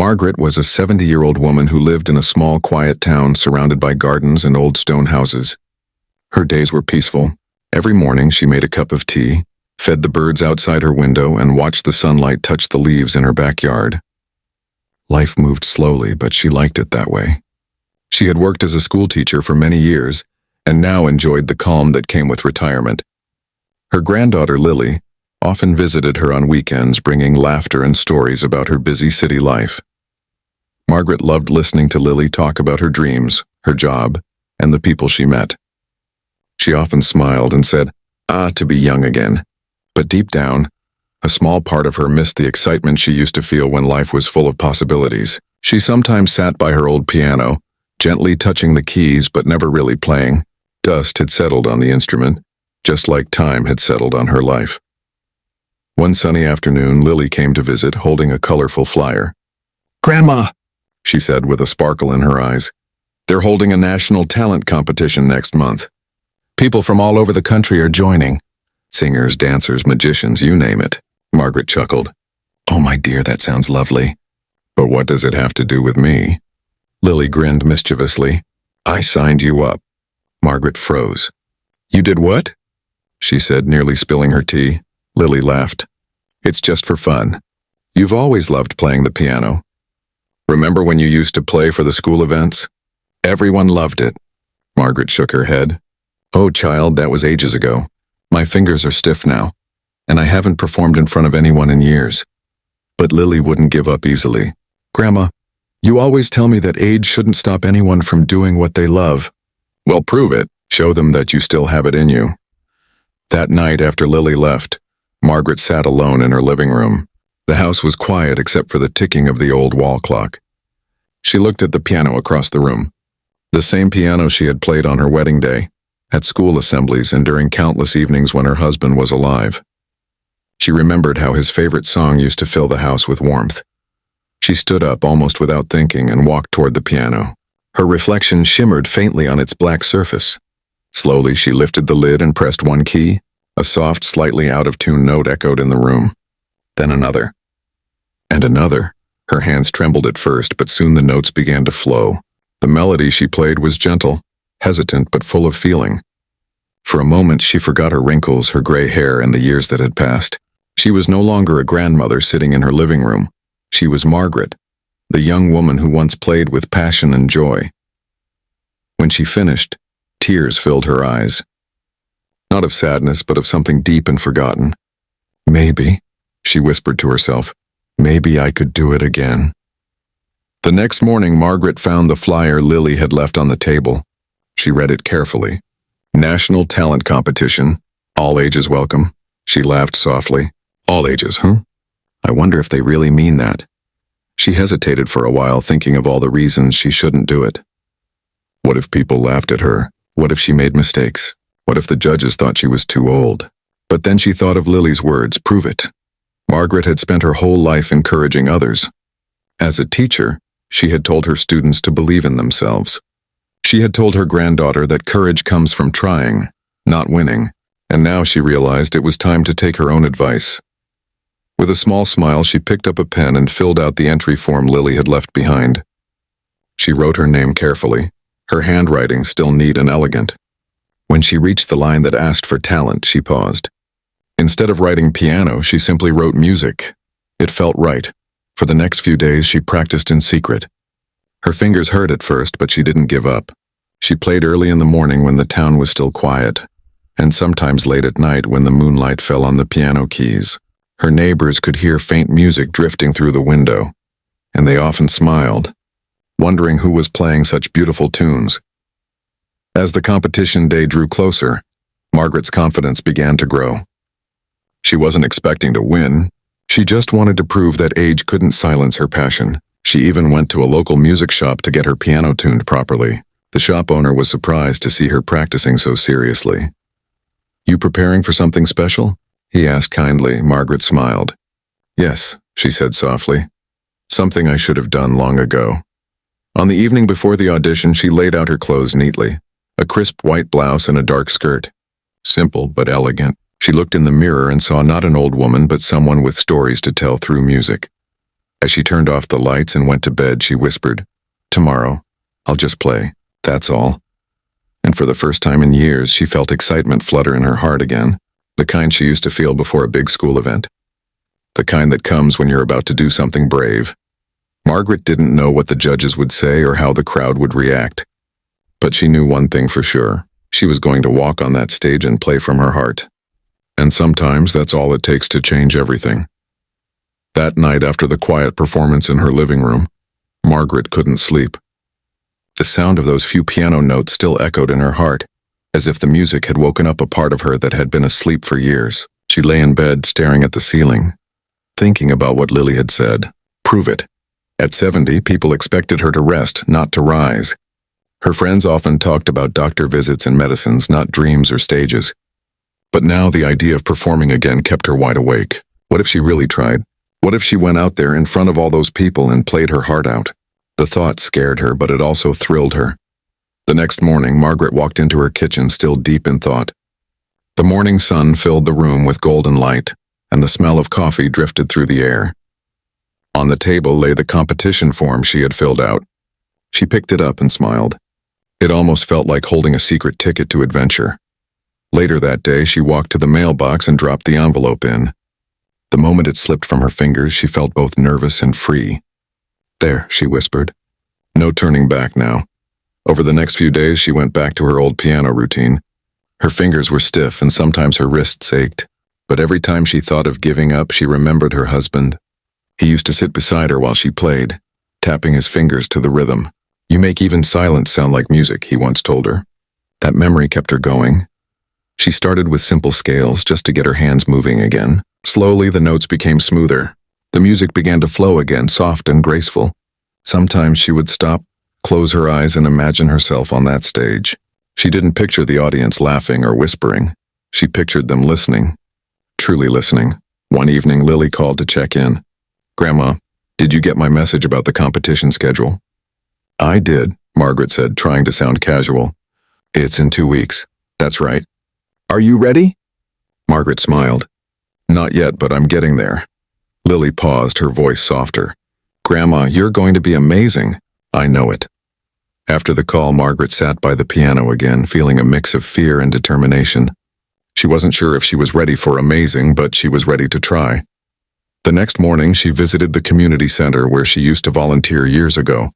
Margaret was a 70-year-old woman who lived in a small, quiet town surrounded by gardens and old stone houses. Her days were peaceful. Every morning she made a cup of tea, fed the birds outside her window, and watched the sunlight touch the leaves in her backyard. Life moved slowly, but she liked it that way. She had worked as a schoolteacher for many years, and now enjoyed the calm that came with retirement. Her granddaughter, Lily, often visited her on weekends, bringing laughter and stories about her busy city life. Margaret loved listening to Lily talk about her dreams, her job, and the people she met. She often smiled and said, to be young again. But deep down, a small part of her missed the excitement she used to feel when life was full of possibilities. She sometimes sat by her old piano, gently touching the keys but never really playing. Dust had settled on the instrument, just like time had settled on her life. One sunny afternoon, Lily came to visit, holding a colorful flyer. "Grandma," she said with a sparkle in her eyes, "they're holding a national talent competition next month. People from all over the country are joining. Singers, dancers, magicians, you name it." Margaret chuckled. "Oh, my dear, that sounds lovely. But what does it have to do with me?" Lily grinned mischievously. "I signed you up." Margaret froze. "You did what?" she said, nearly spilling her tea. Lily laughed. "It's just for fun. You've always loved playing the piano. Remember when you used to play for the school events? Everyone loved it." Margaret shook her head. "Oh, child, that was ages ago. My fingers are stiff now, and I haven't performed in front of anyone in years." But Lily wouldn't give up easily. "Grandma, you always tell me that age shouldn't stop anyone from doing what they love." "Well, prove it. Show them that you still have it in you." That night after Lily left, Margaret sat alone in her living room. The house was quiet except for the ticking of the old wall clock. She looked at the piano across the room. The same piano she had played on her wedding day, at school assemblies, and during countless evenings when her husband was alive. She remembered how his favorite song used to fill the house with warmth. She stood up almost without thinking and walked toward the piano. Her reflection shimmered faintly on its black surface. Slowly she lifted the lid and pressed one key. A soft, slightly out-of-tune note echoed in the room. Then another. And another. Her hands trembled at first, but soon the notes began to flow. The melody she played was gentle, hesitant but full of feeling. For a moment she forgot her wrinkles, her gray hair, and the years that had passed. She was no longer a grandmother sitting in her living room. She was Margaret, the young woman who once played with passion and joy. When she finished, tears filled her eyes. Not of sadness, but of something deep and forgotten. "Maybe," she whispered to herself, "maybe I could do it again." The next morning, Margaret found the flyer Lily had left on the table. She read it carefully. "National Talent Competition. All ages welcome." She laughed softly. "All ages, huh? I wonder if they really mean that." She hesitated for a while, thinking of all the reasons she shouldn't do it. What if people laughed at her? What if she made mistakes? What if the judges thought she was too old? But then she thought of Lily's words, "Prove it." Margaret had spent her whole life encouraging others. As a teacher, she had told her students to believe in themselves. She had told her granddaughter that courage comes from trying, not winning, and now she realized it was time to take her own advice. With a small smile, she picked up a pen and filled out the entry form Lily had left behind. She wrote her name carefully, her handwriting still neat and elegant. When she reached the line that asked for talent, she paused. Instead of writing piano, she simply wrote music. It felt right. For the next few days, she practiced in secret. Her fingers hurt at first, but she didn't give up. She played early in the morning when the town was still quiet, and sometimes late at night when the moonlight fell on the piano keys. Her neighbors could hear faint music drifting through the window, and they often smiled, wondering who was playing such beautiful tunes. As the competition day drew closer, Margaret's confidence began to grow. She wasn't expecting to win. She just wanted to prove that age couldn't silence her passion. She even went to a local music shop to get her piano tuned properly. The shop owner was surprised to see her practicing so seriously. "You preparing for something special?" he asked kindly. Margaret smiled. "Yes," she said softly. "Something I should have done long ago." On the evening before the audition, she laid out her clothes neatly. A crisp white blouse and a dark skirt. Simple but elegant. She looked in the mirror and saw not an old woman but someone with stories to tell through music. As she turned off the lights and went to bed, she whispered, "Tomorrow, I'll just play, that's all." And for the first time in years, she felt excitement flutter in her heart again, the kind she used to feel before a big school event. The kind that comes when you're about to do something brave. Margaret didn't know what the judges would say or how the crowd would react. But she knew one thing for sure. She was going to walk on that stage and play from her heart. And sometimes that's all it takes to change everything. That night, after the quiet performance in her living room, Margaret couldn't sleep. The sound of those few piano notes still echoed in her heart, as if the music had woken up a part of her that had been asleep for years. She lay in bed staring at the ceiling, thinking about what Lily had said. Prove it. At 70, people expected her to rest, not to rise. Her friends often talked about doctor visits and medicines, not dreams or stages. But now the idea of performing again kept her wide awake. What if she really tried? What if she went out there in front of all those people and played her heart out? The thought scared her, but it also thrilled her. The next morning, Margaret walked into her kitchen, still deep in thought. The morning sun filled the room with golden light, and the smell of coffee drifted through the air. On the table lay the competition form she had filled out. She picked it up and smiled. It almost felt like holding a secret ticket to adventure. Later that day, she walked to the mailbox and dropped the envelope in. The moment it slipped from her fingers, she felt both nervous and free. "There," she whispered. No turning back now. Over the next few days, she went back to her old piano routine. Her fingers were stiff and sometimes her wrists ached. But every time she thought of giving up, she remembered her husband. He used to sit beside her while she played, tapping his fingers to the rhythm. "You make even silence sound like music," he once told her. That memory kept her going. She started with simple scales just to get her hands moving again. Slowly, the notes became smoother. The music began to flow again, soft and graceful. Sometimes she would stop, close her eyes, and imagine herself on that stage. She didn't picture the audience laughing or whispering. She pictured them listening. Truly listening. One evening, Lily called to check in. "Grandma, did you get my message about the competition schedule?" "I did," Margaret said, trying to sound casual. "It's in 2 weeks." "That's right." "Are you ready?" Margaret smiled. "Not yet, but I'm getting there." Lily paused, her voice softer. "Grandma, you're going to be amazing." "I know it." After the call, Margaret sat by the piano again, feeling a mix of fear and determination. She wasn't sure if she was ready for amazing, but she was ready to try. The next morning, she visited the community center where she used to volunteer years ago.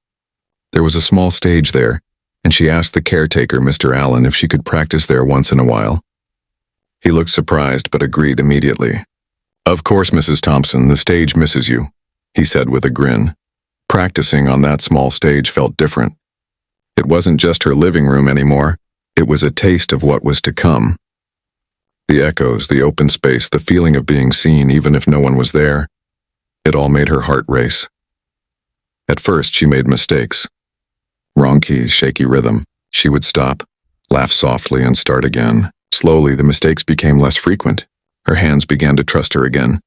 There was a small stage there, and she asked the caretaker, Mr. Allen, if she could practice there once in a while. He looked surprised but agreed immediately. "Of course, Mrs. Thompson, the stage misses you," he said with a grin. Practicing on that small stage felt different. It wasn't just her living room anymore. It was a taste of what was to come. The echoes, the open space, the feeling of being seen even if no one was there. It all made her heart race. At first, she made mistakes. Wrong keys, shaky rhythm. She would stop, laugh softly, and start again. Slowly, the mistakes became less frequent. Her hands began to trust her again.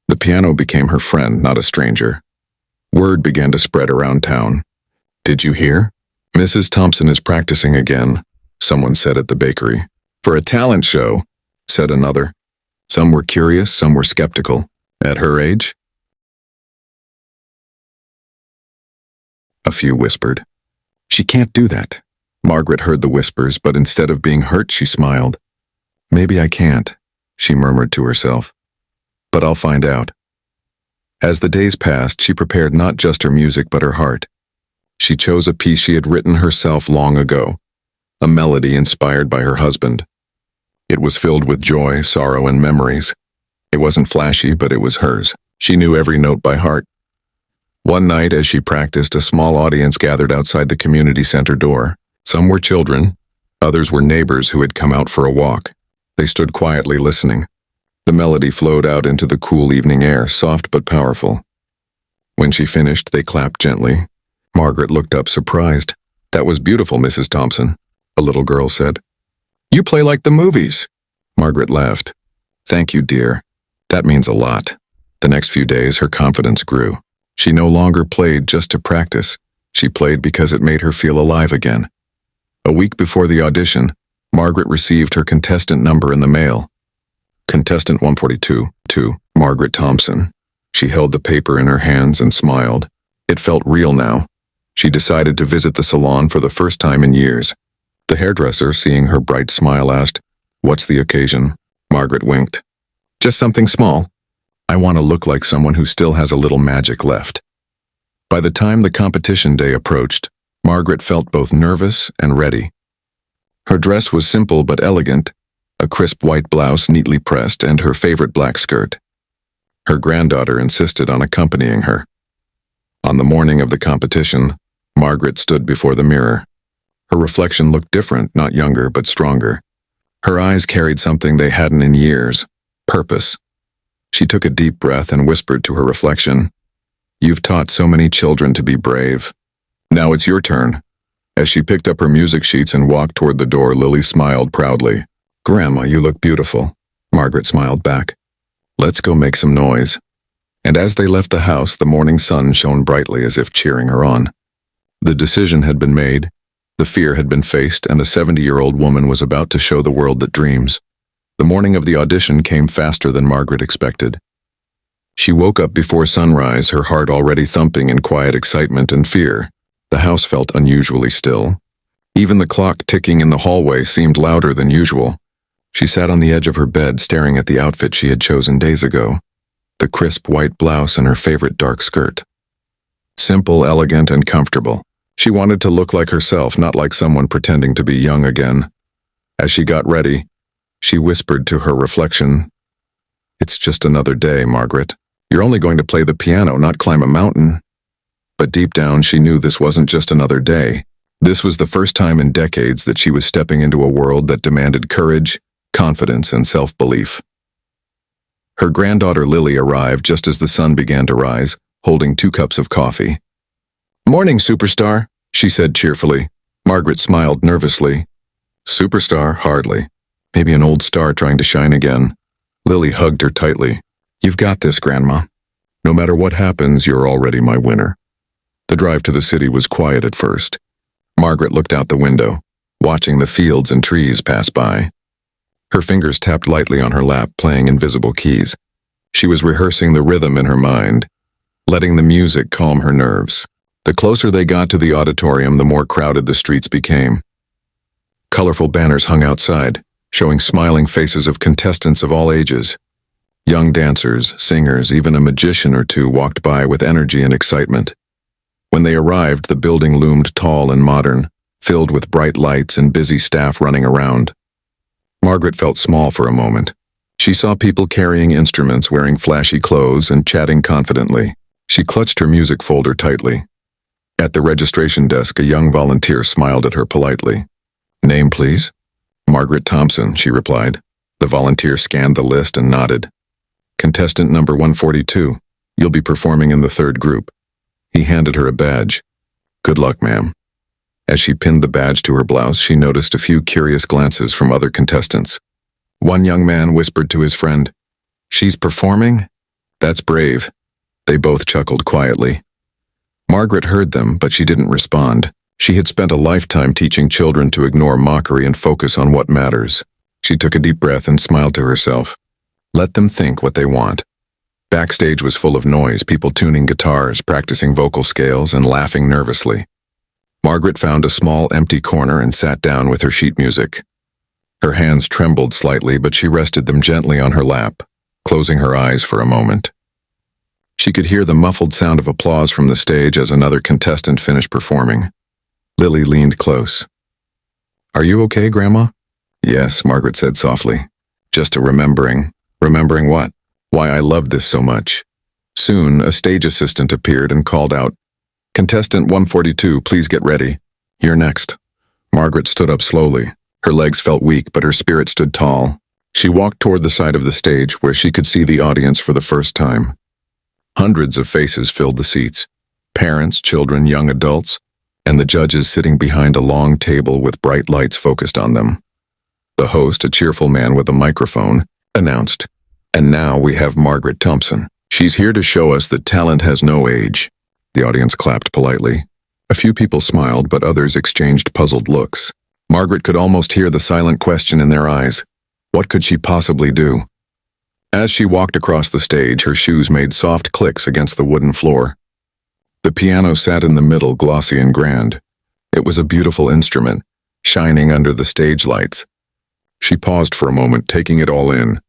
The piano became her friend, not a stranger. Word began to spread around town. "Did you hear? Mrs. Thompson is practicing again," someone said at the bakery. "For a talent show," said another. Some were curious, some were skeptical. At her age? A few whispered. "She can't do that." Margaret heard the whispers, but instead of being hurt, she smiled. "Maybe I can't," she murmured to herself. "But I'll find out." As the days passed, she prepared not just her music but her heart. She chose a piece she had written herself long ago, a melody inspired by her husband. It was filled with joy, sorrow, and memories. It wasn't flashy, but it was hers. She knew every note by heart. One night, as she practiced, a small audience gathered outside the community center door. Some were children, others were neighbors who had come out for a walk. They stood quietly listening. The melody flowed out into the cool evening air, soft but powerful. When she finished, they clapped gently. Margaret looked up surprised. "That was beautiful, Mrs. Thompson," a little girl said. "You play like the movies." Margaret laughed. "Thank you, dear. That means a lot." The next few days, her confidence grew. She no longer played just to practice. She played because it made her feel alive again. A week before the audition, Margaret received her contestant number in the mail. Contestant 142, to Margaret Thompson. She held the paper in her hands and smiled. It felt real now. She decided to visit the salon for the first time in years. The hairdresser, seeing her bright smile, asked, "What's the occasion?" Margaret winked. "Just something small. I want to look like someone who still has a little magic left." By the time the competition day approached, Margaret felt both nervous and ready. Her dress was simple but elegant, a crisp white blouse neatly pressed and her favorite black skirt. Her granddaughter insisted on accompanying her. On the morning of the competition, Margaret stood before the mirror. Her reflection looked different, not younger but stronger. Her eyes carried something they hadn't in years: purpose. She took a deep breath and whispered to her reflection, "You've taught so many children to be brave. Now it's your turn." As she picked up her music sheets and walked toward the door, Lily smiled proudly. "Grandma, you look beautiful." Margaret smiled back. "Let's go make some noise." And as they left the house, the morning sun shone brightly as if cheering her on. The decision had been made, the fear had been faced, and a 70-year-old woman was about to show the world that dreams. The morning of the audition came faster than Margaret expected. She woke up before sunrise, her heart already thumping in quiet excitement and fear. The house felt unusually still. Even the clock ticking in the hallway seemed louder than usual. She sat on the edge of her bed, staring at the outfit she had chosen days ago. The crisp white blouse and her favorite dark skirt. Simple, elegant, and comfortable. She wanted to look like herself, not like someone pretending to be young again. As she got ready, she whispered to her reflection, "It's just another day, Margaret. You're only going to play the piano, not climb a mountain." But deep down, she knew this wasn't just another day. This was the first time in decades that she was stepping into a world that demanded courage, confidence, and self-belief. Her granddaughter Lily arrived just as the sun began to rise, holding 2 cups of coffee. "Morning, superstar," she said cheerfully. Margaret smiled nervously. "Superstar? Hardly. Maybe an old star trying to shine again." Lily hugged her tightly. "You've got this, Grandma. No matter what happens, you're already my winner." The drive to the city was quiet at first. Margaret looked out the window, watching the fields and trees pass by. Her fingers tapped lightly on her lap, playing invisible keys. She was rehearsing the rhythm in her mind, letting the music calm her nerves. The closer they got to the auditorium, the more crowded the streets became. Colorful banners hung outside, showing smiling faces of contestants of all ages. Young dancers, singers, even a magician or two walked by with energy and excitement. When they arrived, the building loomed tall and modern, filled with bright lights and busy staff running around. Margaret felt small for a moment. She saw people carrying instruments, wearing flashy clothes, and chatting confidently. She clutched her music folder tightly. At the registration desk, a young volunteer smiled at her politely. "Name, please?" "Margaret Thompson," she replied. The volunteer scanned the list and nodded. "Contestant number 142. You'll be performing in the 3rd group." He handed her a badge. "Good luck, ma'am." As she pinned the badge to her blouse, she noticed a few curious glances from other contestants. One young man whispered to his friend, "She's performing? That's brave." They both chuckled quietly. Margaret heard them, but she didn't respond. She had spent a lifetime teaching children to ignore mockery and focus on what matters. She took a deep breath and smiled to herself. Let them think what they want. Backstage was full of noise, people tuning guitars, practicing vocal scales, and laughing nervously. Margaret found a small, empty corner and sat down with her sheet music. Her hands trembled slightly, but she rested them gently on her lap, closing her eyes for a moment. She could hear the muffled sound of applause from the stage as another contestant finished performing. Lily leaned close. "Are you okay, Grandma?" "Yes," Margaret said softly. "Just a remembering." "Remembering what?" "Why I loved this so much." Soon, a stage assistant appeared and called out, "Contestant 142, please get ready. You're next." Margaret stood up slowly. Her legs felt weak, but her spirit stood tall. She walked toward the side of the stage where she could see the audience for the first time. Hundreds of faces filled the seats. Parents, children, young adults, and the judges sitting behind a long table with bright lights focused on them. The host, a cheerful man with a microphone, announced, "And now we have Margaret Thompson. She's here to show us that talent has no age." The audience clapped politely. A few people smiled, but others exchanged puzzled looks. Margaret could almost hear the silent question in their eyes. What could she possibly do? As she walked across the stage, her shoes made soft clicks against the wooden floor. The piano sat in the middle, glossy and grand. It was a beautiful instrument, shining under the stage lights. She paused for a moment, taking it all in.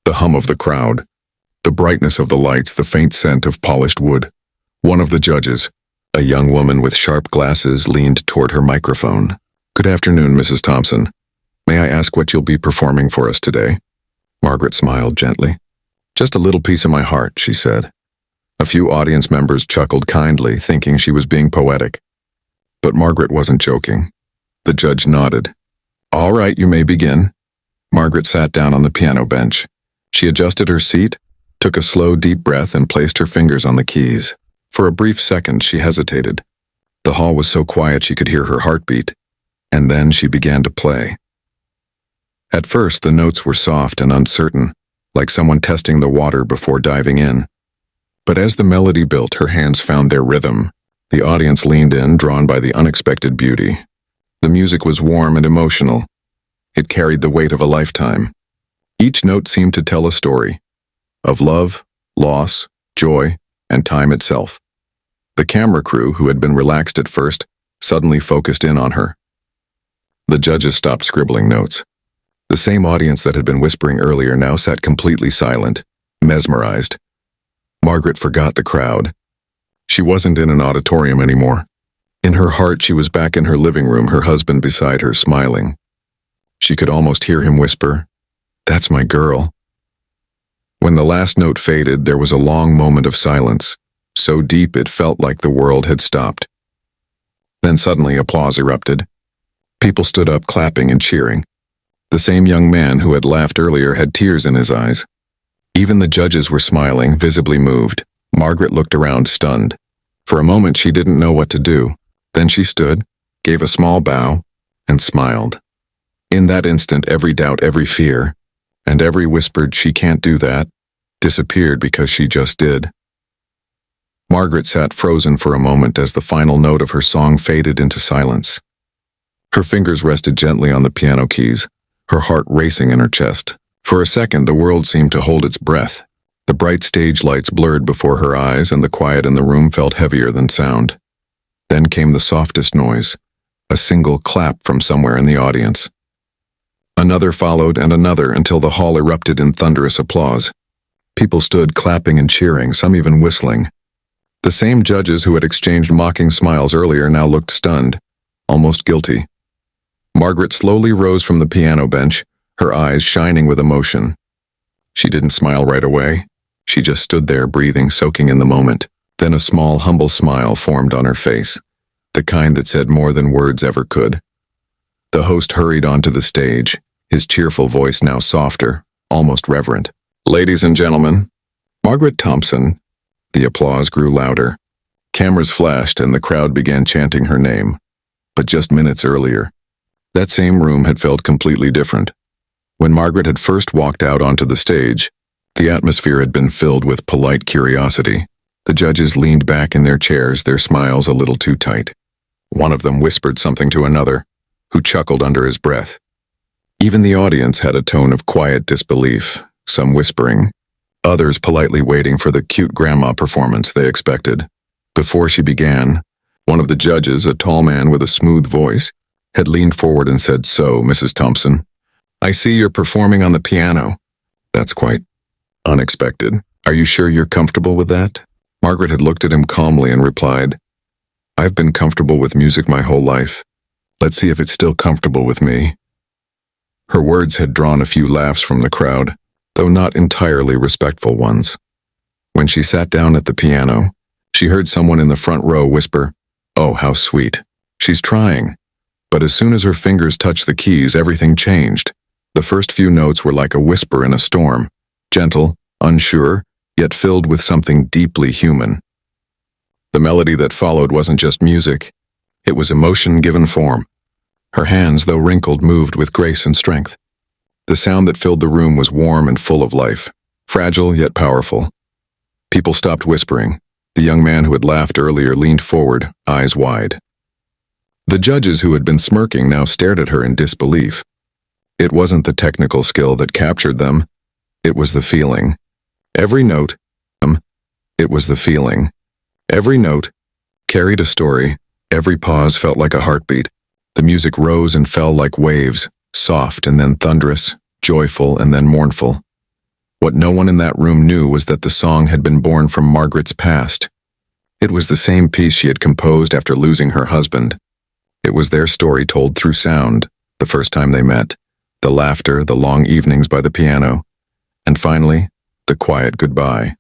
The hum of the crowd, the brightness of the lights, the faint scent of polished wood. One of the judges, a young woman with sharp glasses, leaned toward her microphone. "Good afternoon, Mrs. Thompson. May I ask what you'll be performing for us today?" Margaret smiled gently. "Just a little piece of my heart," she said. A few audience members chuckled kindly, thinking she was being poetic. But Margaret wasn't joking. The judge nodded. "All right, you may begin." Margaret sat down on the piano bench. She adjusted her seat, took a slow, deep breath, and placed her fingers on the keys. For a brief second, she hesitated. The hall was so quiet she could hear her heartbeat. And then she began to play. At first, the notes were soft and uncertain, like someone testing the water before diving in. But as the melody built, her hands found their rhythm. The audience leaned in, drawn by the unexpected beauty. The music was warm and emotional. It carried the weight of a lifetime. Each note seemed to tell a story of love, loss, joy, and time itself. The camera crew, who had been relaxed at first, suddenly focused in on her. The judges stopped scribbling notes. The same audience that had been whispering earlier now sat completely silent, mesmerized. Margaret forgot the crowd. She wasn't in an auditorium anymore. In her heart, she was back in her living room, her husband beside her, smiling. She could almost hear him whisper, "That's my girl." When the last note faded, there was a long moment of silence, so deep it felt like the world had stopped. Then suddenly applause erupted. People stood up, clapping and cheering. The same young man who had laughed earlier had tears in his eyes. Even the judges were smiling, visibly moved. Margaret looked around, stunned. For a moment, she didn't know what to do. Then she stood, gave a small bow, and smiled. In that instant, every doubt, every fear, and every whispered, "She can't do that," disappeared because she just did. Margaret sat frozen for a moment as the final note of her song faded into silence. Her fingers rested gently on the piano keys, her heart racing in her chest. For a second, the world seemed to hold its breath. The bright stage lights blurred before her eyes, and the quiet in the room felt heavier than sound. Then came the softest noise, a single clap from somewhere in the audience. Another followed, and another, until the hall erupted in thunderous applause. People stood clapping and cheering, some even whistling. The same judges who had exchanged mocking smiles earlier now looked stunned, almost guilty. Margaret slowly rose from the piano bench, her eyes shining with emotion. She didn't smile right away. She just stood there, breathing, soaking in the moment. Then a small, humble smile formed on her face, the kind that said more than words ever could. The host hurried onto the stage, his cheerful voice now softer, almost reverent. "Ladies and gentlemen, Margaret Thompson." The applause grew louder. Cameras flashed and the crowd began chanting her name. But just minutes earlier, that same room had felt completely different. When Margaret had first walked out onto the stage, the atmosphere had been filled with polite curiosity. The judges leaned back in their chairs, their smiles a little too tight. One of them whispered something to another, who chuckled under his breath. Even the audience had a tone of quiet disbelief, some whispering, others politely waiting for the cute grandma performance they expected. Before she began, one of the judges, a tall man with a smooth voice, had leaned forward and said, "So, Mrs. Thompson, I see you're performing on the piano. That's quite unexpected. Are you sure you're comfortable with that?" Margaret had looked at him calmly and replied, "I've been comfortable with music my whole life. Let's see if it's still comfortable with me." Her words had drawn a few laughs from the crowd, though not entirely respectful ones. When she sat down at the piano, she heard someone in the front row whisper, "Oh, how sweet. She's trying." But as soon as her fingers touched the keys, everything changed. The first few notes were like a whisper in a storm, gentle, unsure, yet filled with something deeply human. The melody that followed wasn't just music. It was emotion given form. Her hands, though wrinkled, moved with grace and strength. The sound that filled the room was warm and full of life, fragile yet powerful. People stopped whispering. The young man who had laughed earlier leaned forward, eyes wide. The judges who had been smirking now stared at her in disbelief. It wasn't the technical skill that captured them. It was the feeling. Every note, it was the feeling. Every note carried a story. Every pause felt like a heartbeat. The music rose and fell like waves, soft and then thunderous, joyful and then mournful. What no one in that room knew was that the song had been born from Margaret's past. It was the same piece she had composed after losing her husband. It was their story told through sound, the first time they met, the laughter, the long evenings by the piano, and finally, the quiet goodbye.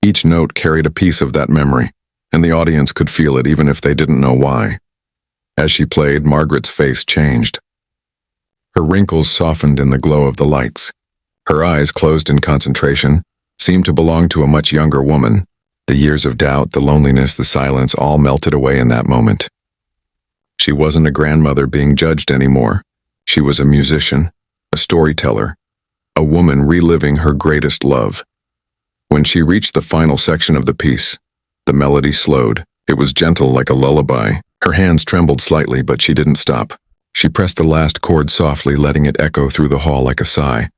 Each note carried a piece of that memory, and the audience could feel it even if they didn't know why. As she played, Margaret's face changed. Her wrinkles softened in the glow of the lights. Her eyes, closed in concentration, seemed to belong to a much younger woman. The years of doubt, the loneliness, the silence all melted away in that moment. She wasn't a grandmother being judged anymore. She was a musician, a storyteller, a woman reliving her greatest love. When she reached the final section of the piece, the melody slowed. It was gentle like a lullaby. Her hands trembled slightly, but she didn't stop. She pressed the last chord softly, letting it echo through the hall like a sigh.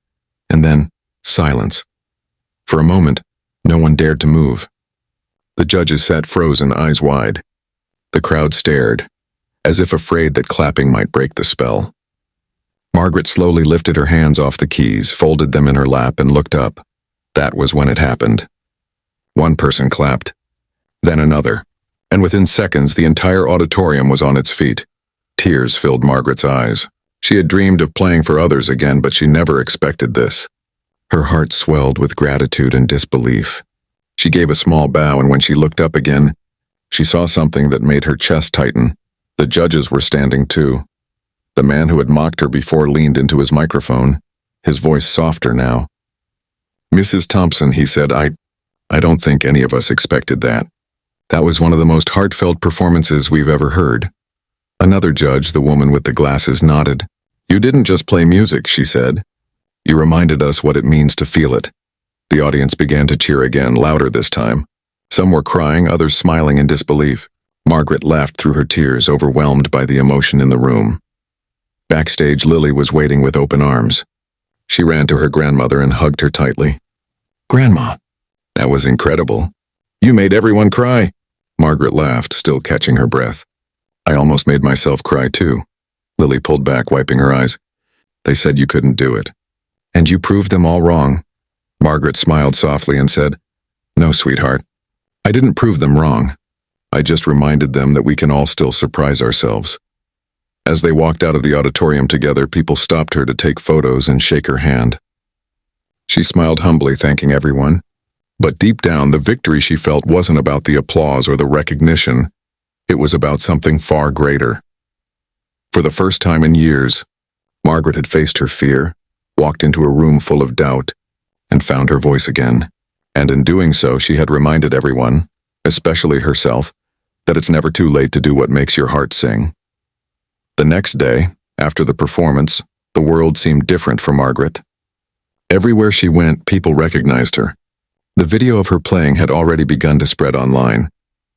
And then, silence. For a moment, no one dared to move. The judges sat frozen, eyes wide. The crowd stared, as if afraid that clapping might break the spell. Margaret slowly lifted her hands off the keys, folded them in her lap, and looked up. That was when it happened. One person clapped, then another, and within seconds the entire auditorium was on its feet. Tears filled Margaret's eyes. She had dreamed of playing for others again, but she never expected this. Her heart swelled with gratitude and disbelief. She gave a small bow, and when she looked up again, she saw something that made her chest tighten. The judges were standing too. The man who had mocked her before leaned into his microphone, his voice softer now. "Mrs. Thompson," he said, I don't think any of us expected that. That was one of the most heartfelt performances we've ever heard." Another judge, the woman with the glasses, nodded. "You didn't just play music," she said. "You reminded us what it means to feel it." The audience began to cheer again, louder this time. Some were crying, others smiling in disbelief. Margaret laughed through her tears, overwhelmed by the emotion in the room. Backstage, Lily was waiting with open arms. She ran to her grandmother and hugged her tightly. "Grandma, that was incredible. You made everyone cry." Margaret laughed, still catching her breath. "I almost made myself cry too." Lily pulled back, wiping her eyes. "They said you couldn't do it. And you proved them all wrong." Margaret smiled softly and said, "No, sweetheart. I didn't prove them wrong. I just reminded them that we can all still surprise ourselves." As they walked out of the auditorium together, people stopped her to take photos and shake her hand. She smiled humbly, thanking everyone. But deep down, the victory she felt wasn't about the applause or the recognition. It was about something far greater. For the first time in years, Margaret had faced her fear, walked into a room full of doubt, and found her voice again. And in doing so, she had reminded everyone, especially herself, that it's never too late to do what makes your heart sing. The next day, after the performance, the world seemed different for Margaret. Everywhere she went, people recognized her. The video of her playing had already begun to spread online.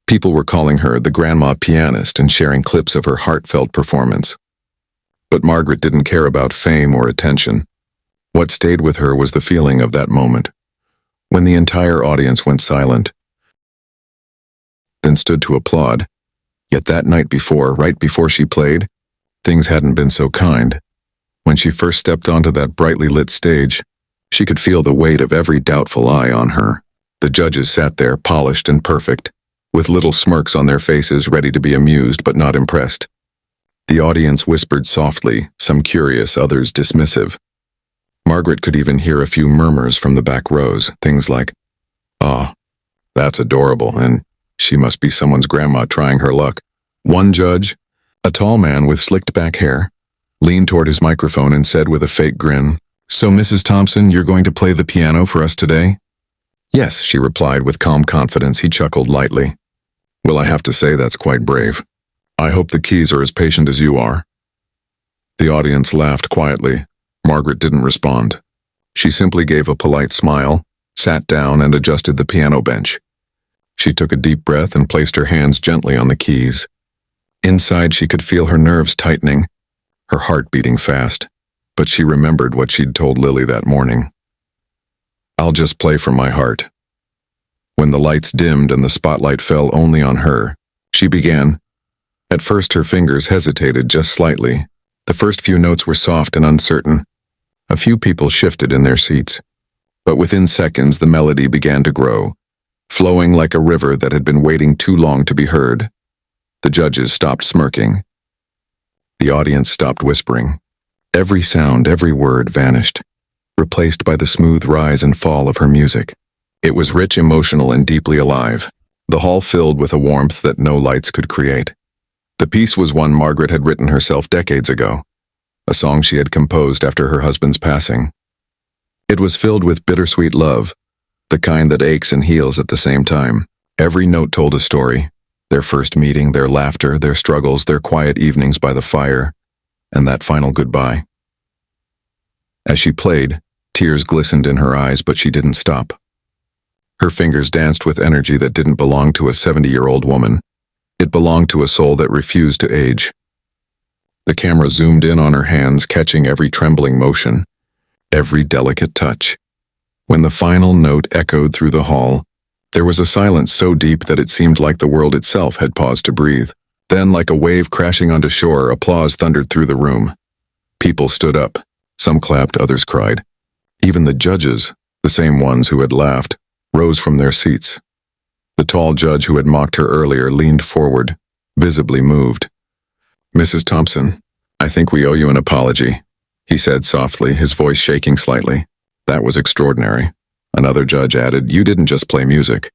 People were calling her the grandma pianist and sharing clips of her heartfelt performance. But Margaret didn't care about fame or attention. What stayed with her was the feeling of that moment, when the entire audience went silent, then stood to applaud. Yet that night before, right before she played, things hadn't been so kind. When she first stepped onto that brightly lit stage, she could feel the weight of every doubtful eye on her. The judges sat there, polished and perfect, with little smirks on their faces, ready to be amused but not impressed. The audience whispered softly, some curious, others dismissive. Margaret could even hear a few murmurs from the back rows, things like, "Oh, that's adorable, and she must be someone's grandma trying her luck." One judge, a tall man with slicked back hair, leaned toward his microphone and said with a fake grin, "So, Mrs. Thompson, you're going to play the piano for us today?" "Yes," she replied with calm confidence. He chuckled lightly. "Well, I have to say that's quite brave. I hope the keys are as patient as you are." The audience laughed quietly. Margaret didn't respond. She simply gave a polite smile, sat down, and adjusted the piano bench. She took a deep breath and placed her hands gently on the keys. Inside, she could feel her nerves tightening, her heart beating fast, but she remembered what she'd told Lily that morning. I'll just play from my heart. When the lights dimmed and the spotlight fell only on her, she began. At first her fingers hesitated just slightly. The first few notes were soft and uncertain. A few people shifted in their seats. But within seconds the melody began to grow, flowing like a river that had been waiting too long to be heard. The judges stopped smirking. The audience stopped whispering. Every sound, every word vanished, replaced by the smooth rise and fall of her music. It was rich, emotional, and deeply alive, the hall filled with a warmth that no lights could create. The piece was one Margaret had written herself decades ago, a song she had composed after her husband's passing. It was filled with bittersweet love, the kind that aches and heals at the same time. Every note told a story, their first meeting, their laughter, their struggles, their quiet evenings by the fire, and that final goodbye. As she played, tears glistened in her eyes, but she didn't stop. Her fingers danced with energy that didn't belong to a 70-year-old woman. It belonged to a soul that refused to age. The camera zoomed in on her hands, catching every trembling motion, every delicate touch. When the final note echoed through the hall, there was a silence so deep that it seemed like the world itself had paused to breathe. Then, like a wave crashing onto shore, applause thundered through the room. People stood up. Some clapped, others cried. Even the judges, the same ones who had laughed, rose from their seats. The tall judge who had mocked her earlier leaned forward, visibly moved. "Mrs. Thompson, I think we owe you an apology," he said softly, his voice shaking slightly. "That was extraordinary." Another judge added, "You didn't just play music.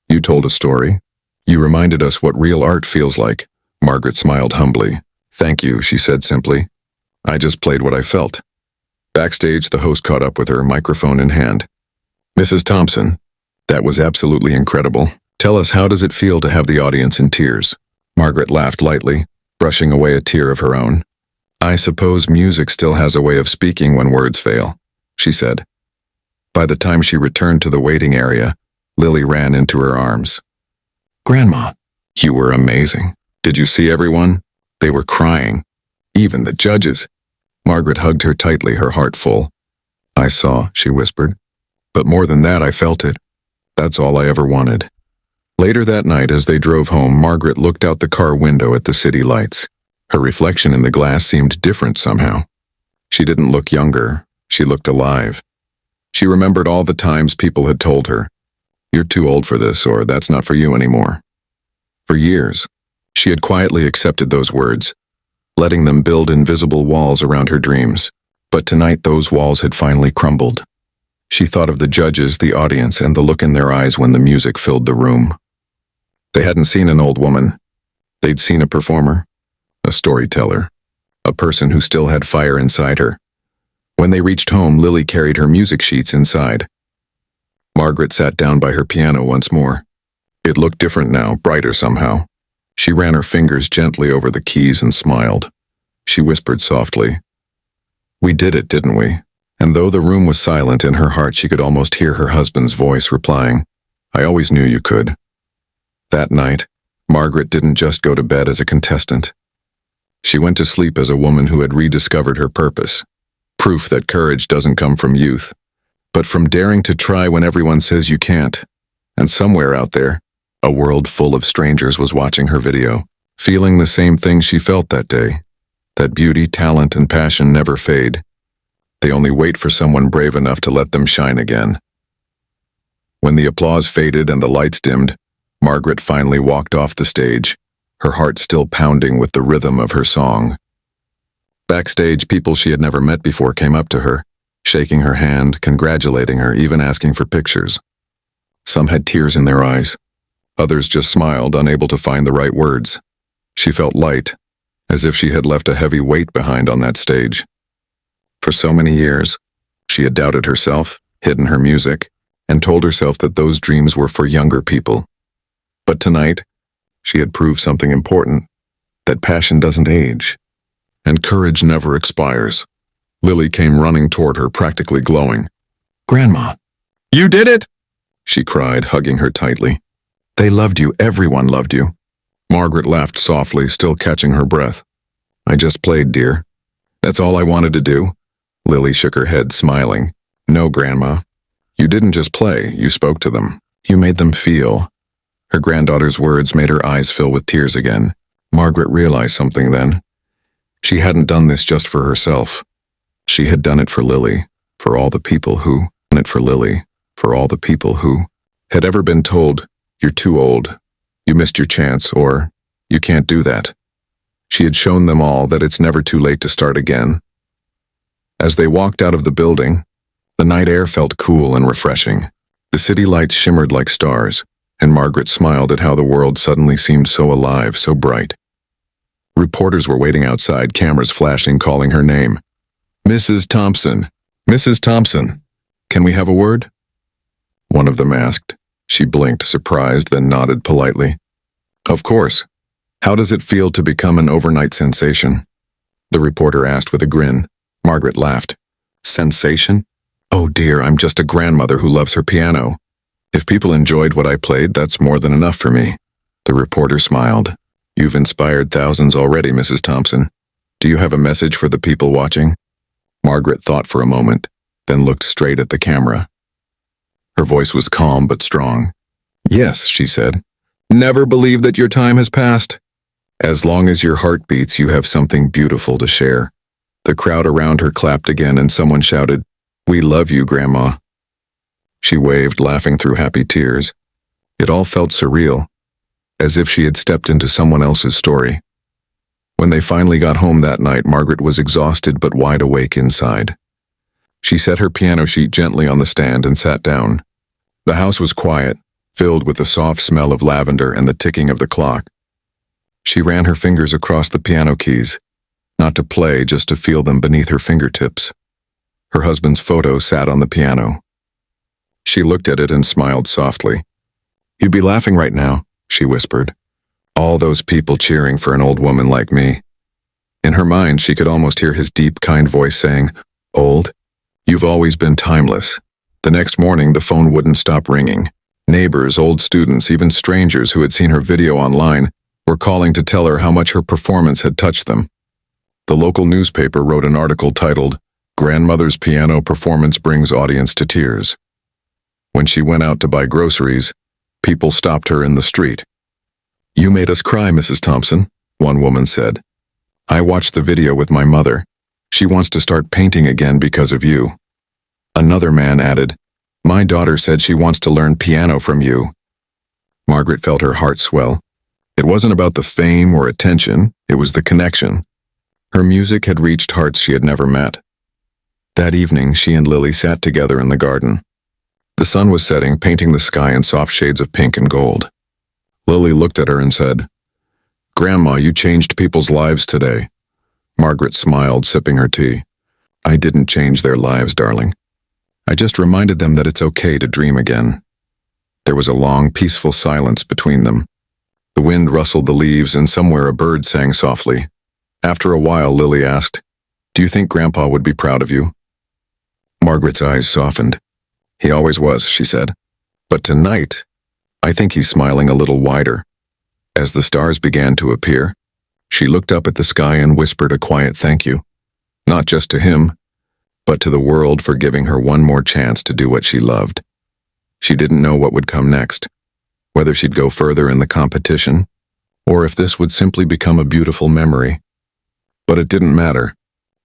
You told a story. You reminded us what real art feels like." Margaret smiled humbly. "Thank you," she said simply. "I just played what I felt." Backstage, the host caught up with her, microphone in hand. "Mrs. Thompson, that was absolutely incredible. Tell us, how does it feel to have the audience in tears?" Margaret laughed lightly, brushing away a tear of her own. "I suppose music still has a way of speaking when words fail," she said. By the time she returned to the waiting area, Lily ran into her arms. "Grandma, you were amazing. Did you see everyone? They were crying. Even the judges." Margaret hugged her tightly, her heart full. "I saw," she whispered. "But more than that, I felt it. That's all I ever wanted." Later that night, as they drove home, Margaret looked out the car window at the city lights. Her reflection in the glass seemed different somehow. She didn't look younger. She looked alive. She remembered all the times people had told her, "You're too old for this," or "That's not for you anymore." For years, she had quietly accepted those words, letting them build invisible walls around her dreams. But tonight those walls had finally crumbled. She thought of the judges, the audience, and the look in their eyes when the music filled the room. They hadn't seen an old woman. They'd seen a performer, a storyteller, a person who still had fire inside her. When they reached home, Lily carried her music sheets inside. Margaret sat down by her piano once more. It looked different now, brighter somehow. She ran her fingers gently over the keys and smiled. She whispered softly, "We did it, didn't we?" And though the room was silent, in her heart she could almost hear her husband's voice replying, "I always knew you could." That night, Margaret didn't just go to bed as a contestant. She went to sleep as a woman who had rediscovered her purpose. Proof that courage doesn't come from youth, but from daring to try when everyone says you can't. And somewhere out there, a world full of strangers was watching her video, feeling the same thing she felt that day. That beauty, talent, and passion never fade. They only wait for someone brave enough to let them shine again. When the applause faded and the lights dimmed, Margaret finally walked off the stage, her heart still pounding with the rhythm of her song. Backstage, people she had never met before came up to her, shaking her hand, congratulating her, even asking for pictures. Some had tears in their eyes. Others just smiled, unable to find the right words. She felt light, as if she had left a heavy weight behind on that stage. For so many years, she had doubted herself, hidden her music, and told herself that those dreams were for younger people. But tonight, she had proved something important, that passion doesn't age, and courage never expires. Lily came running toward her, practically glowing. "Grandma, you did it!" she cried, hugging her tightly. "They loved you, everyone loved you." Margaret laughed softly, still catching her breath. "I just played, dear. That's all I wanted to do." Lily shook her head, smiling. "No, Grandma. You didn't just play, you spoke to them. You made them feel. Her granddaughter's words made her eyes fill with tears again. Margaret realized something then. She hadn't done this just for herself. She had done it for Lily, for all the people who had ever been told, "You're too old, you missed your chance," or "You can't do that." She had shown them all that it's never too late to start again. As they walked out of the building, the night air felt cool and refreshing. The city lights shimmered like stars, and Margaret smiled at how the world suddenly seemed so alive, so bright. Reporters were waiting outside, cameras flashing, calling her name. "Mrs. Thompson! Mrs. Thompson! Can we have a word?" One of them asked. She blinked, surprised, then nodded politely. "Of course. How does it feel to become an overnight sensation?" The reporter asked with a grin. Margaret laughed. "Sensation? Oh dear, I'm just a grandmother who loves her piano. If people enjoyed what I played, that's more than enough for me." The reporter smiled. "You've inspired thousands already, Mrs. Thompson. Do you have a message for the people watching?" Margaret thought for a moment, then looked straight at the camera. Her voice was calm but strong. "Yes," she said. "Never believe that your time has passed. As long as your heart beats, you have something beautiful to share." The crowd around her clapped again, and someone shouted, "We love you, Grandma." She waved, laughing through happy tears. It all felt surreal, as if she had stepped into someone else's story. When they finally got home that night, Margaret was exhausted but wide awake inside. She set her piano sheet gently on the stand and sat down. The house was quiet, filled with the soft smell of lavender and the ticking of the clock. She ran her fingers across the piano keys, not to play, just to feel them beneath her fingertips. Her husband's photo sat on the piano. She looked at it and smiled softly. "You'd be laughing right now," she whispered. "All those people cheering for an old woman like me." In her mind, she could almost hear his deep, kind voice saying, "Old? You've always been timeless." The next morning, the phone wouldn't stop ringing. Neighbors, old students, even strangers who had seen her video online were calling to tell her how much her performance had touched them. The local newspaper wrote an article titled, "Grandmother's Piano Performance Brings Audience to Tears." When she went out to buy groceries, people stopped her in the street. "You made us cry, Mrs. Thompson," one woman said. "I watched the video with my mother. She wants to start painting again because of you." Another man added, "My daughter said she wants to learn piano from you." Margaret felt her heart swell. It wasn't about the fame or attention, it was the connection. Her music had reached hearts she had never met. That evening, she and Lily sat together in the garden. The sun was setting, painting the sky in soft shades of pink and gold. Lily looked at her and said, "Grandma, you changed people's lives today." Margaret smiled, sipping her tea. "I didn't change their lives, darling. I just reminded them that it's okay to dream again." There was a long, peaceful silence between them. The wind rustled the leaves, and somewhere a bird sang softly. After a while, Lily asked, "Do you think Grandpa would be proud of you?" Margaret's eyes softened. "He always was," she said. "But tonight, I think he's smiling a little wider." As the stars began to appear, she looked up at the sky and whispered a quiet thank you. Not just to him, but to the world for giving her one more chance to do what she loved. She didn't know what would come next, whether she'd go further in the competition, or if this would simply become a beautiful memory. But it didn't matter.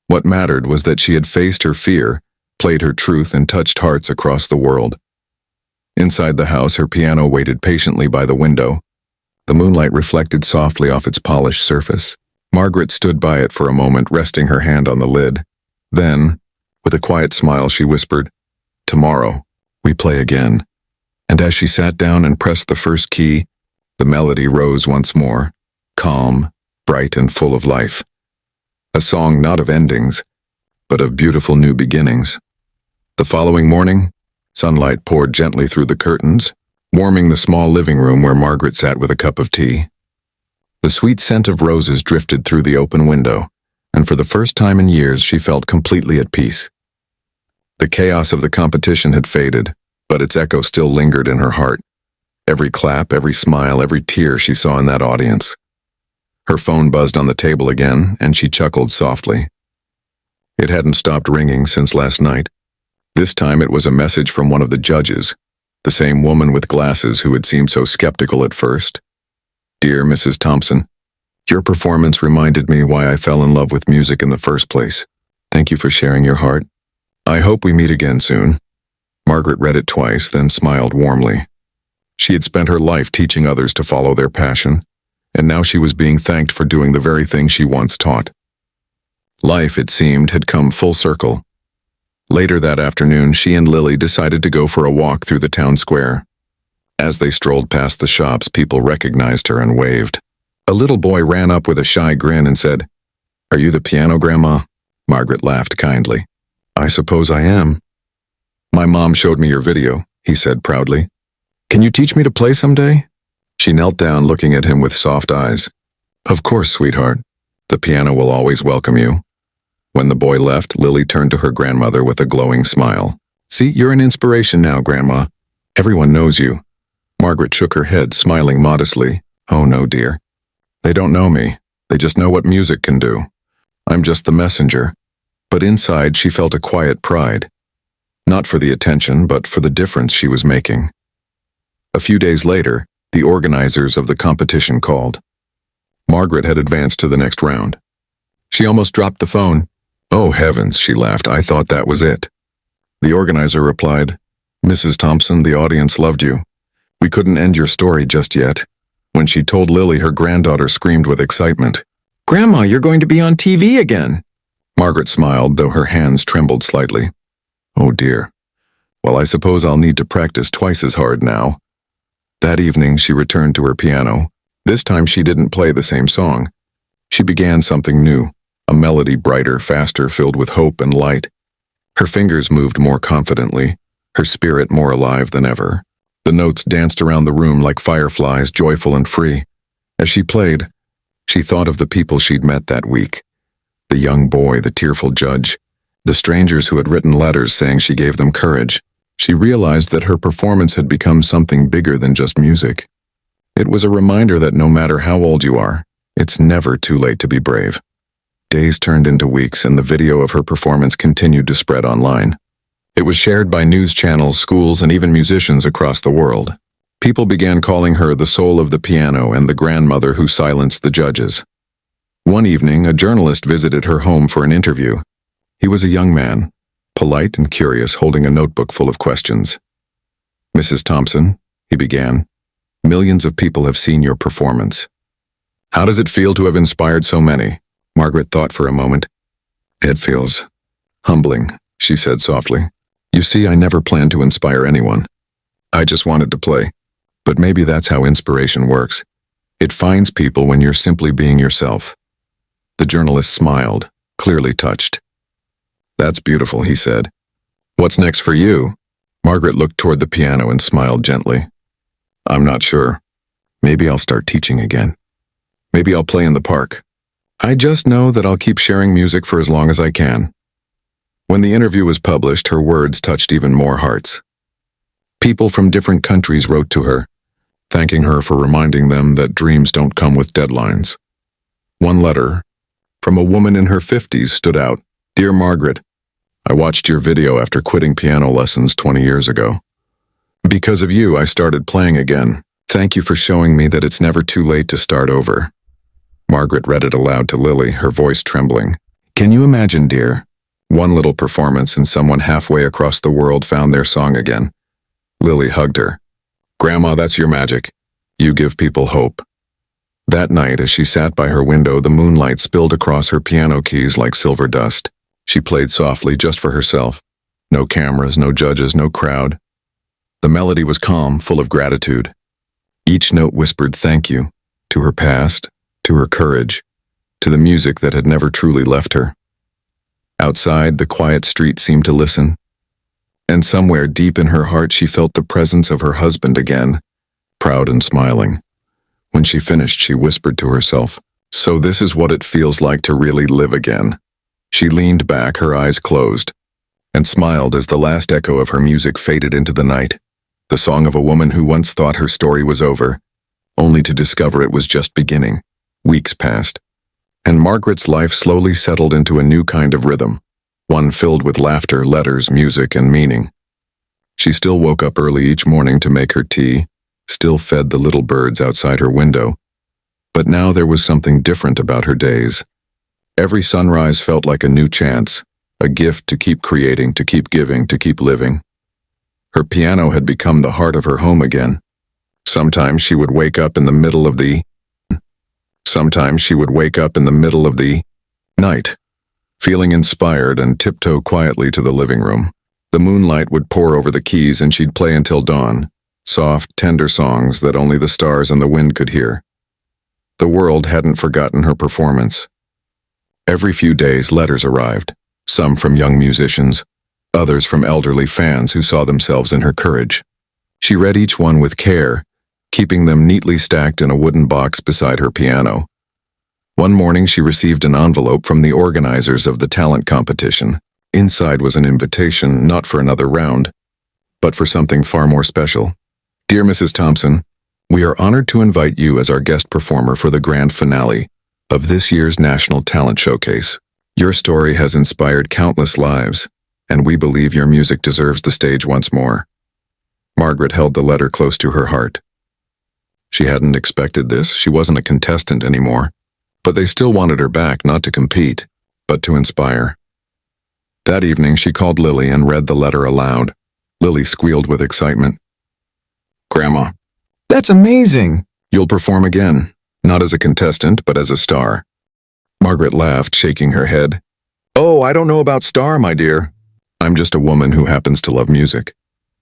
What mattered was that she had faced her fear, played her truth, and touched hearts across the world. Inside the house, her piano waited patiently by the window. The moonlight reflected softly off its polished surface. Margaret stood by it for a moment, resting her hand on the lid. Then, with a quiet smile, she whispered, "Tomorrow, we play again." And as she sat down and pressed the first key, the melody rose once more, calm, bright, and full of life. A song not of endings, but of beautiful new beginnings. The following morning, sunlight poured gently through the curtains, warming the small living room where Margaret sat with a cup of tea. The sweet scent of roses drifted through the open window, and for the first time in years she felt completely at peace. The chaos of the competition had faded, but its echo still lingered in her heart. Every clap, every smile, every tear she saw in that audience. Her phone buzzed on the table again, and she chuckled softly. It hadn't stopped ringing since last night. This time it was a message from one of the judges, the same woman with glasses who had seemed so skeptical at first. Dear Mrs. Thompson, your performance reminded me why I fell in love with music in the first place. Thank you for sharing your heart. I hope we meet again soon. Margaret read it twice, then smiled warmly. She had spent her life teaching others to follow their passion, and now she was being thanked for doing the very thing she once taught. Life, it seemed, had come full circle. Later that afternoon, she and Lily decided to go for a walk through the town square. As they strolled past the shops, people recognized her and waved. A little boy ran up with a shy grin and said, "Are you the piano grandma?" Margaret laughed kindly. "I suppose I am." "My mom showed me your video," he said proudly. "Can you teach me to play someday?" She knelt down, looking at him with soft eyes. "Of course, sweetheart. The piano will always welcome you." When the boy left, Lily turned to her grandmother with a glowing smile. "See, you're an inspiration now, Grandma. Everyone knows you." Margaret shook her head, smiling modestly. "Oh no, dear. They don't know me. They just know what music can do. I'm just the messenger." But inside she felt a quiet pride. Not for the attention, but for the difference she was making. A few days later, the organizers of the competition called. Margaret had advanced to the next round. She almost dropped the phone. "Oh heavens," she laughed, "I thought that was it." The organizer replied, "Mrs. Thompson, the audience loved you. We couldn't end your story just yet." When she told Lily, her granddaughter screamed with excitement. "Grandma, you're going to be on TV again." Margaret smiled, though her hands trembled slightly. "Oh dear. Well, I suppose I'll need to practice twice as hard now." That evening, she returned to her piano. This time she didn't play the same song. She began something new, a melody brighter, faster, filled with hope and light. Her fingers moved more confidently, her spirit more alive than ever. The notes danced around the room like fireflies, joyful and free. As she played, she thought of the people she'd met that week. The young boy, the tearful judge, the strangers who had written letters saying she gave them courage. She realized that her performance had become something bigger than just music. It was a reminder that no matter how old you are, it's never too late to be brave. Days turned into weeks, and the video of her performance continued to spread online. It was shared by news channels, schools, and even musicians across the world. People began calling her the soul of the piano and the grandmother who silenced the judges. One evening, a journalist visited her home for an interview. He was a young man, polite and curious, holding a notebook full of questions. "Mrs. Thompson," he began, "millions of people have seen your performance. How does it feel to have inspired so many?" Margaret thought for a moment. "It feels humbling," she said softly. "You see, I never planned to inspire anyone. I just wanted to play. But maybe that's how inspiration works. It finds people when you're simply being yourself." The journalist smiled, clearly touched. "That's beautiful," he said. "What's next for you?" Margaret looked toward the piano and smiled gently. "I'm not sure. Maybe I'll start teaching again. Maybe I'll play in the park. I just know that I'll keep sharing music for as long as I can." When the interview was published, her words touched even more hearts. People from different countries wrote to her, thanking her for reminding them that dreams don't come with deadlines. One letter, from a woman in her 50s, stood out. "Dear Margaret, I watched your video after quitting piano lessons 20 years ago. Because of you, I started playing again. Thank you for showing me that it's never too late to start over." Margaret read it aloud to Lily, her voice trembling. "Can you imagine, dear? One little performance and someone halfway across the world found their song again." Lily hugged her. "Grandma, that's your magic. You give people hope." That night, as she sat by her window, the moonlight spilled across her piano keys like silver dust. She played softly just for herself. No cameras, no judges, no crowd. The melody was calm, full of gratitude. Each note whispered thank you, to her past, to her courage, to the music that had never truly left her. Outside, the quiet street seemed to listen. And somewhere deep in her heart she felt the presence of her husband again, proud and smiling. When she finished, she whispered to herself, "So this is what it feels like to really live again." She leaned back, her eyes closed, and smiled as the last echo of her music faded into the night, the song of a woman who once thought her story was over, only to discover it was just beginning. Weeks passed, and Margaret's life slowly settled into a new kind of rhythm. one filled with laughter, letters, music, and meaning. She still woke up early each morning to make her tea, still fed the little birds outside her window. But now there was something different about her days. Every sunrise felt like a new chance, a gift to keep creating, to keep giving, to keep living. Her piano had become the heart of her home again. Sometimes she would wake up in the middle of the night, feeling inspired, and tiptoe quietly to the living room. The moonlight would pour over the keys and she'd play until dawn, soft, tender songs that only the stars and the wind could hear. The world hadn't forgotten her performance. Every few days, letters arrived, some from young musicians, others from elderly fans who saw themselves in her courage. She read each one with care, keeping them neatly stacked in a wooden box beside her piano. One morning she received an envelope from the organizers of the talent competition. Inside was an invitation not for another round, but for something far more special. Dear Mrs. Thompson, we are honored to invite you as our guest performer for the grand finale of this year's National Talent Showcase. Your story has inspired countless lives, and we believe your music deserves the stage once more. Margaret held the letter close to her heart. She hadn't expected this. She wasn't a contestant anymore, but they still wanted her back, not to compete, but to inspire. That evening she called Lily and read the letter aloud. Lily squealed with excitement. Grandma, that's amazing! You'll perform again, not as a contestant, but as a star. Margaret laughed, shaking her head. Oh, I don't know about star, my dear. I'm just a woman who happens to love music.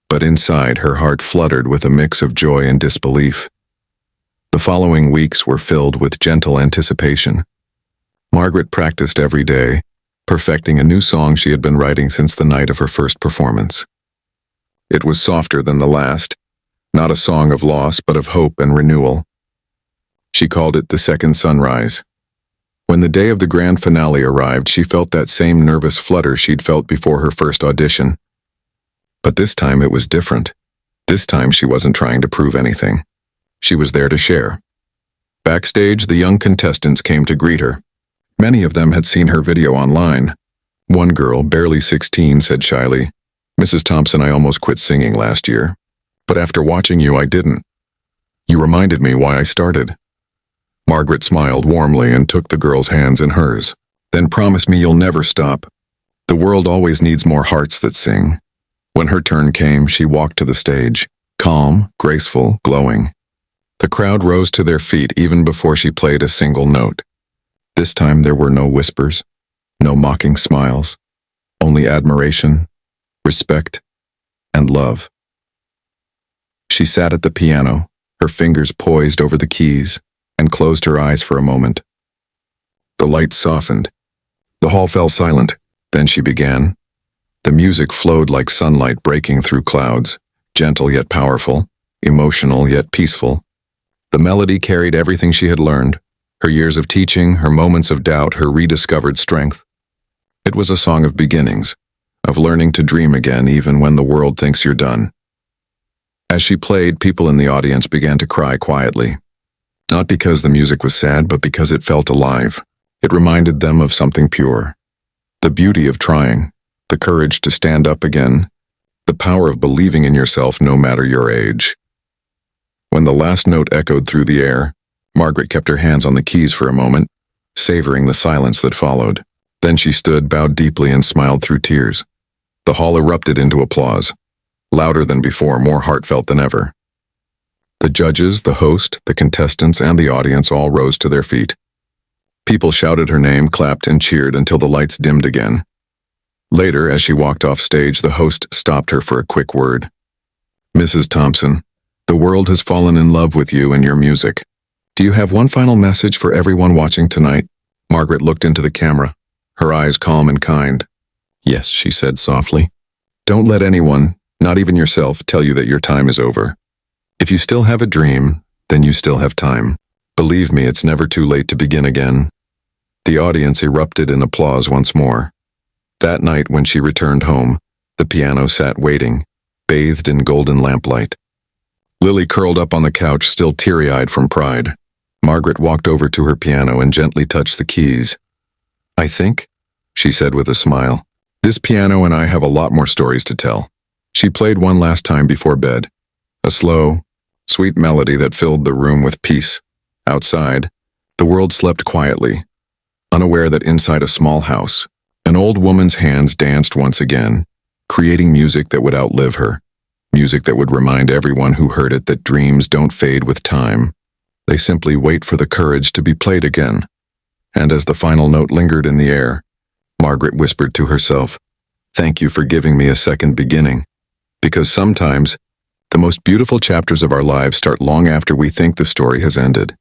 But inside, her heart fluttered with a mix of joy and disbelief. The following weeks were filled with gentle anticipation. Margaret practiced every day, perfecting a new song she had been writing since the night of her first performance. It was softer than the last, not a song of loss, but of hope and renewal. She called it The Second Sunrise. When the day of the grand finale arrived, she felt that same nervous flutter she'd felt before her first audition. But this time it was different. This time she wasn't trying to prove anything. She was there to share. Backstage, the young contestants came to greet her. Many of them had seen her video online. One girl, barely 16, said shyly, Mrs. Thompson, I almost quit singing last year. But after watching you, I didn't. You reminded me why I started. Margaret smiled warmly and took the girl's hands in hers. Then promise me you'll never stop. The world always needs more hearts that sing. When her turn came, she walked to the stage, calm, graceful, glowing. The crowd rose to their feet even before she played a single note. This time there were no whispers, no mocking smiles, only admiration, respect, and love. She sat at the piano, her fingers poised over the keys, and closed her eyes for a moment. The lights softened. The hall fell silent. Then she began. The music flowed like sunlight breaking through clouds, gentle yet powerful, emotional yet peaceful. The melody carried everything she had learned, her years of teaching, her moments of doubt, her rediscovered strength. It was a song of beginnings, of learning to dream again even when the world thinks you're done. As she played, people in the audience began to cry quietly. Not because the music was sad, but because it felt alive. It reminded them of something pure. The beauty of trying, the courage to stand up again, the power of believing in yourself no matter your age. When the last note echoed through the air, Margaret kept her hands on the keys for a moment, savoring the silence that followed. Then she stood, bowed deeply, and smiled through tears. The hall erupted into applause. Louder than before, more heartfelt than ever. The judges, the host, the contestants, and the audience all rose to their feet. People shouted her name, clapped, and cheered until the lights dimmed again. Later, as she walked off stage, the host stopped her for a quick word. Mrs. Thompson, the world has fallen in love with you and your music. Do you have one final message for everyone watching tonight? Margaret looked into the camera, her eyes calm and kind. Yes, she said softly. Don't let anyone, not even yourself, tell you that your time is over. If you still have a dream, then you still have time. Believe me, it's never too late to begin again. The audience erupted in applause once more. That night when she returned home, the piano sat waiting, bathed in golden lamplight. Lily curled up on the couch, still teary-eyed from pride. Margaret walked over to her piano and gently touched the keys. I think, she said with a smile, This piano and I have a lot more stories to tell. She played one last time before bed. A slow, sweet melody that filled the room with peace. Outside, the world slept quietly, unaware that inside a small house, an old woman's hands danced once again, creating music that would outlive her. Music that would remind everyone who heard it that dreams don't fade with time. They simply wait for the courage to be played again. And as the final note lingered in the air, Margaret whispered to herself, "Thank you for giving me a second beginning." Because sometimes, the most beautiful chapters of our lives start long after we think the story has ended.